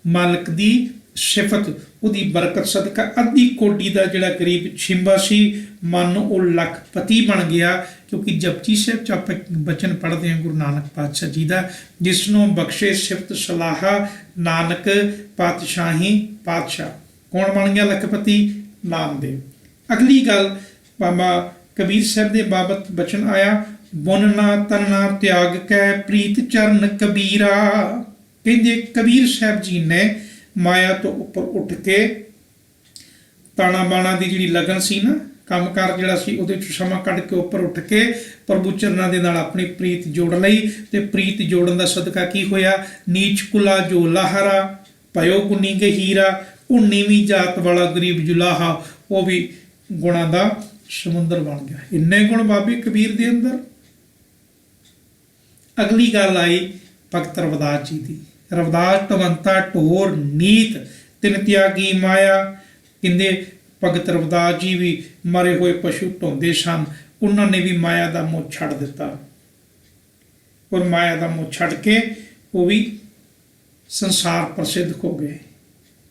ਮਾਲਕ ਦੀ ਸਿਫਤ, ਉਹਦੀ ਬਰਕਤ ਸਦਕਾ ਅੱਧੀ ਕੋਡੀ ਦਾ ਜਿਹੜਾ ਕਰੀਬ ਛਿੰਬਾ ਸੀ ਮਨ ਉਹ ਲੱਖਪਤੀ ਬਣ ਗਿਆ। ਕਿਉਂਕਿ ਜਪਜੀ ਸਾਹਿਬ ਚ ਆਪਾਂ ਬਚਨ ਪੜ੍ਹਦੇ ਹਾਂ ਗੁਰੂ ਨਾਨਕ ਪਾਤਸ਼ਾਹ ਜੀ ਦਾ, ਜਿਸ ਨੂੰ ਬਖਸ਼ੇ ਸਿਫਤ ਸਲਾਹਾ ਨਾਨਕ ਪਾਤਸ਼ਾਹੀ ਪਾਤਸ਼ਾਹ। ਕੌਣ ਬਣ ਗਿਆ ਲੱਖਪਤੀ? ਨਾਮਦੇਵ। ਅਗਲੀ ਗੱਲ ਬਾਬਾ ਕਬੀਰ ਸਾਹਿਬ ਦੇ ਬਾਬਤ ਬਚਨ ਆਇਆ, ਬੁਨਨਾ ਤਨਨਾ ਤਿਆਗ ਕੈ ਪ੍ਰੀਤ ਚਰਨ ਕਬੀਰਾ। ਕਹਿੰਦੇ ਕਬੀਰ ਸਾਹਿਬ ਜੀ ਨੇ ਮਾਇਆ ਤੋਂ ਉੱਪਰ ਉੱਠ ਕੇ ਤਾਣਾ ਬਾਣਾ ਦੀ ਜਿਹੜੀ ਲਗਨ ਸੀ ਨਾ, ਕੰਮਕਾਰ ਜਿਹੜਾ ਸੀ ਉਹਦੇ 'ਚ ਸਮਾਂ ਕੱਢ ਕੇ ਉੱਪਰ ਉੱਠ ਕੇ ਪ੍ਰਭੂ ਚਰਨਾਂ ਦੇ ਨਾਲ ਆਪਣੀ ਪ੍ਰੀਤ ਜੋੜ ਲਈ। ਤੇ ਪ੍ਰੀਤ ਜੋੜਨ ਦਾ ਸਦਕਾ ਕੀ ਹੋਇਆ, ਨੀਚ ਕੁਲਾ ਜੋ ਲਾਹਰਾ ਪਇਓ ਗੁਨੀ ਗਹੀਰਾ, ਉਹ ਨੀਵੀਂ ਜਾਤ ਵਾਲਾ ਗਰੀਬ ਜੁਲਾਹਾ ਉਹ ਵੀ ਗੁਣਾਂ ਦਾ ਸਮੁੰਦਰ ਬਣ ਗਿਆ। ਇੰਨੇ ਗੁਣ ਬਾਬੇ ਕਬੀਰ ਦੇ ਅੰਦਰ। ਅਗਲੀ ਗੱਲ ਆਈ ਭਗਤ ਰਵਿਦਾਸ ਜੀ ਦੀ। ਰਵਿਦਾਸ ਤਵੰਤਾ ਢੋਰ ਨੀਤ ਤਿਨ ਤਿਆਗੀ ਮਾਇਆ। ਕਹਿੰਦੇ ਭਗਤ ਰਵਿਦਾਸ ਜੀ ਵੀ ਮਰੇ ਹੋਏ ਪਸ਼ੂ ਢੋਂਦੇ ਸਨ, ਉਹਨਾਂ ਨੇ ਵੀ ਮਾਇਆ ਦਾ ਮੋਹ ਛੱਡ ਦਿੱਤਾ। ਔਰ ਮਾਇਆ ਦਾ ਮੋਹ ਛੱਡ ਕੇ ਉਹ ਵੀ ਸੰਸਾਰ ਪ੍ਰਸਿੱਧ ਹੋ ਗਏ।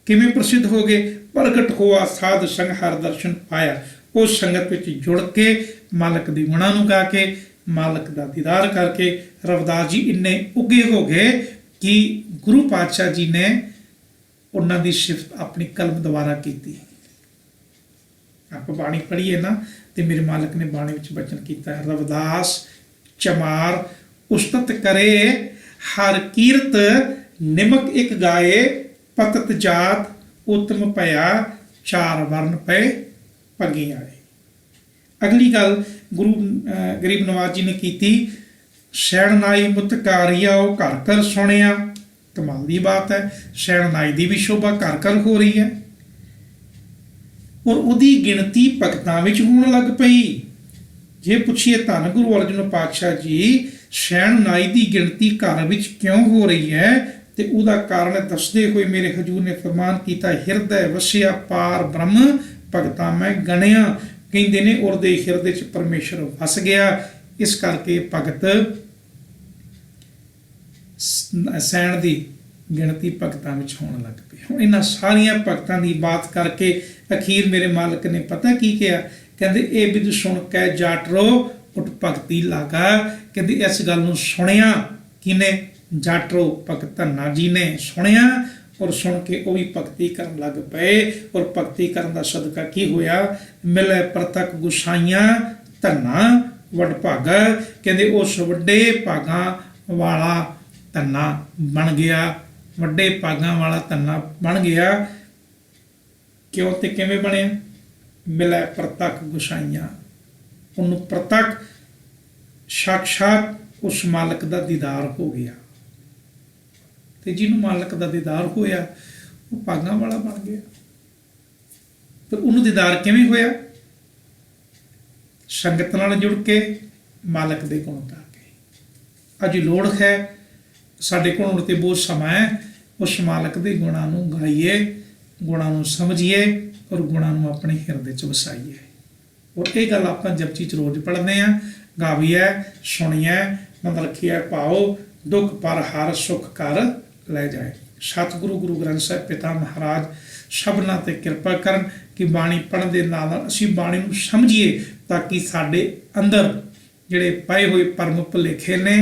ਕਿਵੇਂ ਪ੍ਰਸਿੱਧ ਹੋ ਗਏ, ਪ੍ਰਗਟ ਹੋਆ ਸਾਧ ਸੰਗ ਹਰ ਦਰਸ਼ਨ ਪਾਇਆ। ਉਸ ਸੰਗਤ ਵਿੱਚ ਜੁੜ ਕੇ ਮਾਲਕ ਦੇ ਗੁਣਾਂ ਨੂੰ ਗਾ ਕੇ ਮਾਲਕ ਦਾ ਦੀਦਾਰ ਕਰਕੇ ਰਵਿਦਾਸ ਜੀ ਇੰਨੇ ਉੱਗੇ ਹੋ ਗਏ ਕਿ ਗੁਰੂ ਪਾਤਸ਼ਾਹ ਜੀ ਨੇ ਉਹਨਾਂ ਦੀ ਸਿਫਤ ਆਪਣੀ ਕਲਮ ਦੁਆਰਾ ਕੀਤੀ। ਆਪਾਂ ਬਾਣੀ ਪੜ੍ਹੀਏ ਨਾ ਤੇ ਮੇਰੇ ਮਾਲਕ ਨੇ ਬਾਣੀ ਵਿੱਚ ਬਚਨ ਕੀਤਾ, ਰਵਿਦਾਸ ਚਮਾਰ ਉਸਤਤ ਕਰੇ ਹਰ ਕੀਰਤ ਨਿਮਕ ਇੱਕ ਗਾਏ ਪਤਤ ਜਾਤ ਉਤਮ ਭਇਆ ਚਾਰ ਵਰਨ ਪਏ ਭਗੇ ਆਏ। ਅਗਲੀ ਗੱਲ ਗੁਰੂ ਗਰੀਬ ਨਵਾਜ ਜੀ ਨੇ ਕੀਤੀ, ਸ਼ਹਿਣਾਈ ਮੁਤਕਾਰੀਆ ਉਹ ਘਰ ਘਰ ਸੁਣਿਆ। ਕਮਾਲ ਦੀ ਬਾਤ ਹੈ, ਸ਼ਹਿਣਾਈ ਦੀ ਵੀ ਸ਼ੋਭਾ ਘਰ ਘਰ ਹੋ ਰਹੀ ਹੈ ਔਰ ਉਹਦੀ ਗਿਣਤੀ ਭਗਤਾਂ ਵਿੱਚ ਹੋਣ ਲੱਗ ਪਈ। ਜੇ ਪੁੱਛੀਏ ਧੰਨ ਗੁਰੂ ਅਰਜਨ ਪਾਤਸ਼ਾਹ ਜੀ ਸ਼ਹਿਣਾਈ ਦੀ ਗਿਣਤੀ ਘਰ ਵਿੱਚ ਕਿਉਂ ਹੋ ਰਹੀ ਹੈ, ਤੇ ਉਹਦਾ ਕਾਰਨ ਦੱਸਦੇ ਹੋਏ ਮੇਰੇ ਹਜੂਰ ਨੇ ਫਰਮਾਨ ਕੀਤਾ, ਹਿਰਦੈ ਵਸਿਆ ਪਾਰ ਬ੍ਰਹਮ ਭਗਤਾਂ ਮੈਂ ਗਣਿਆ। ਕਹਿੰਦੇ ਨੇ ਉਹਦੇ ਹਿਰਦੇ 'ਚ ਪਰਮੇਸ਼ਰ ਵਸ ਗਿਆ। ਇਸ ਕਰਕੇ ਭਗਤ ਸੈਣ ਦੀ ਗਿਣਤੀ ਭਗਤਾਂ ਵਿੱਚ ਹੋਣ ਲੱਗ ਪਈ। ਹੁਣ ਇਹਨਾਂ ਸਾਰੀਆਂ ਭਗਤਾਂ ਦੀ ਬਾਤ ਕਰਕੇ ਅਖੀਰ ਮੇਰੇ ਮਾਲਕ ਨੇ ਪਤਾ ਕੀ ਕਿਹਾ, ਕਹਿੰਦੇ ਇਹ ਬਿਦ ਸੁਣ ਕੇ ਜਾਟਰੋ ਉਠ ਭਗਤੀ ਲਾਗਾ। ਕਹਿੰਦੇ ਇਸ ਗੱਲ ਨੂੰ ਸੁਣਿਆ ਕਿਨੇ, ਜਾਟਰੋ ਭਗਤ ਧੰਨਾ ਜੀ ਨੇ ਸੁਣਿਆ ਔਰ ਸੁਣ ਕੇ ਉਹ ਵੀ ਭਗਤੀ ਕਰਨ ਲੱਗ ਪਏ। ਔਰ ਭਗਤੀ ਕਰਨ ਦਾ ਸਦਕਾ ਕੀ ਹੋਇਆ, ਮਿਲੇ ਪ੍ਰਤੱਖ ਗੁਸਾਈਆਂ ਧੰਨਾ ਵੱਡ ਭਾਗਾ। ਕਹਿੰਦੇ ਉਸ ਵੱਡੇ ਭਾਗਾਂ ਵਾਲਾ ਧੰਨਾ ਬਣ ਗਿਆ, ਵੱਡੇ ਭਾਗਾਂ ਵਾਲਾ ਧੰਨਾ ਬਣ ਗਿਆ। ਕਿਉਂ ਤੇ ਕਿਵੇਂ ਬਣਿਆ, ਮਿਲੇ ਪ੍ਰਤੱਖ ਗੁਸਾਈਆਂ, ਉਹਨੂੰ ਪ੍ਰਤੱਖ ਸਾਕਸ਼ਾਤ ਉਸ ਮਾਲਕ ਦਾ ਦੀਦਾਰ ਹੋ ਗਿਆ। ਤੇ ਜਿਹਨੂੰ ਮਾਲਕ ਦਾ ਦੀਦਾਰ ਹੋਇਆ ਉਹ ਭਾਗਾਂ ਵਾਲਾ ਬਣ ਗਿਆ। ਤੇ ਉਹਨੂੰ ਦੀਦਾਰ ਕਿਵੇਂ ਹੋਇਆ, ਸੰਗਤ ਨਾਲ ਜੁੜ ਕੇ ਮਾਲਕ ਦੇ ਗੁਣ ਗਾ ਕੇ। ਅੱਜ ਲੋੜ ਹੈ ਸਾਡੇ ਕੋਲ ਤੇ ਬਹੁਤ ਸਮਾਂ ਹੈ, ਉਸ ਮਾਲਕ ਦੇ ਗੁਣਾਂ ਨੂੰ ਗਾਈਏ, ਗੁਣਾਂ ਨੂੰ ਸਮਝੀਏ ਔਰ ਗੁਣਾਂ ਨੂੰ ਆਪਣੇ ਹਿਰਦੇ 'ਚ ਵਸਾਈਏ। ਔਰ ਇਹ ਗੱਲ ਆਪਾਂ ਜਪਜੀ 'ਚ ਰੋਜ਼ ਪੜ੍ਹਦੇ ਹਾਂ, ਗਾਵੀਐ ਸੁਣੀਐ ਮਨ ਰੱਖੀਐ ਭਾਓ ਦੁੱਖ ਪਰ ਹਰ ਸੁੱਖ ਕਰ ਲੈ ਜਾਏ। ਸਤਿਗੁਰੂ ਗੁਰੂ ਗ੍ਰੰਥ ਸਾਹਿਬ ਪਿਤਾ ਮਹਾਰਾਜ ਸਭਨਾਂ ਤੇ ਕਿਰਪਾ ਕਰਨ ਕਿ ਬਾਣੀ ਪੜ੍ਹਨ ਦੇ ਨਾਲ ਨਾਲ ਅਸੀਂ ਬਾਣੀ ਨੂੰ ਸਮਝੀਏ, ਤਾਂ ਕਿ ਸਾਡੇ ਅੰਦਰ ਜਿਹੜੇ ਪਏ ਹੋਏ ਭਰਮ ਭੁਲੇਖੇ ਨੇ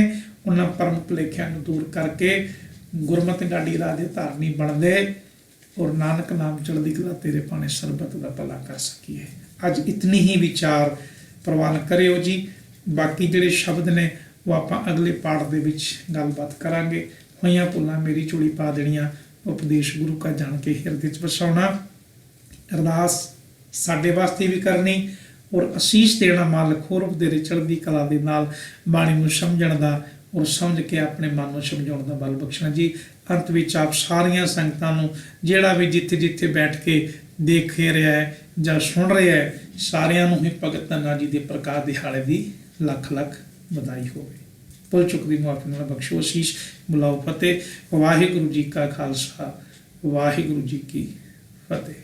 ਉਹਨਾਂ ਭਰਮ ਭੁਲੇਖਿਆਂ ਨੂੰ ਦੂਰ ਕਰਕੇ ਗੁਰਮਤਿ ਗਾਡੀ ਰਾਹ ਦੇ ਧਾਰਨੀ ਬਣਦੇ ਔਰ ਨਾਨਕ ਨਾਮ ਚੜ੍ਹਦੀ ਕਲਾ ਤੇਰੇ ਭਾਣੇ ਸਰਬਤ ਦਾ ਭਲਾ ਕਰ ਸਕੀਏ। ਅੱਜ ਇਤਨੀ ਹੀ ਵਿਚਾਰ ਪ੍ਰਵਾਨ ਕਰਿਓ ਜੀ। ਬਾਕੀ ਜਿਹੜੇ ਸ਼ਬਦ ਨੇ ਉਹ ਆਪਾਂ ਅਗਲੇ ਪਾਠ ਦੇ ਵਿੱਚ ਗੱਲਬਾਤ ਕਰਾਂਗੇ। ਹੋਈਆਂ ਭੁੱਲਾਂ ਮੇਰੀ ਝੋਲੀ ਪਾ ਦੇਣੀਆਂ, ਉਪਦੇਸ਼ ਗੁਰੂ ਕਾ ਜਾਣ ਕੇ ਹਿਰਦੇ 'ਚ ਵਸਾਉਣਾ। ਅਰਦਾਸ ਸਾਡੇ ਵਾਸਤੇ ਵੀ ਕਰਨੀ ਔਰ ਅਸੀਸ ਦੇਣਾ ਮਾਲਕ ਹੋਰ ਵਧੇਰੇ ਚੜ੍ਹਦੀ ਕਲਾ ਦੇ ਨਾਲ ਬਾਣੀ ਨੂੰ ਸਮਝਣ ਦਾ ਔਰ ਸਮਝ ਕੇ ਆਪਣੇ ਮਨ ਨੂੰ ਸਮਝਾਉਣ ਦਾ ਬਲ ਬਖਸ਼ਣਾ ਜੀ। ਅੰਤ ਵਿੱਚ ਆਪ ਸਾਰੀਆਂ ਸੰਗਤਾਂ ਨੂੰ ਜਿਹੜਾ ਵੀ ਜਿੱਥੇ ਜਿੱਥੇ ਬੈਠ ਕੇ ਦੇਖ ਰਿਹਾ ਹੈ ਜਾਂ ਸੁਣ ਰਿਹਾ ਹੈ, ਸਾਰਿਆਂ ਨੂੰ ਹੀ ਭਗਤ ਧੰਨਾ ਜੀ ਦੇ ਪ੍ਰਕਾਸ਼ ਦਿਹਾੜੇ ਦੀ ਲੱਖ ਲੱਖ ਵਧਾਈ ਹੋਵੇ। ਭੁੱਲ ਚੁੱਕ ਦੀ ਮੁਆਫੀ ਨਾਲ ਬਖਸ਼ੋ ਅਸੀਸ, ਬੁਲਾਓ ਫਤਿਹ। ਵਾਹਿਗੁਰੂ ਜੀ ਕਾ ਖਾਲਸਾ, ਵਾਹਿਗੁਰੂ ਜੀ ਕੀ ਫਤਿਹ।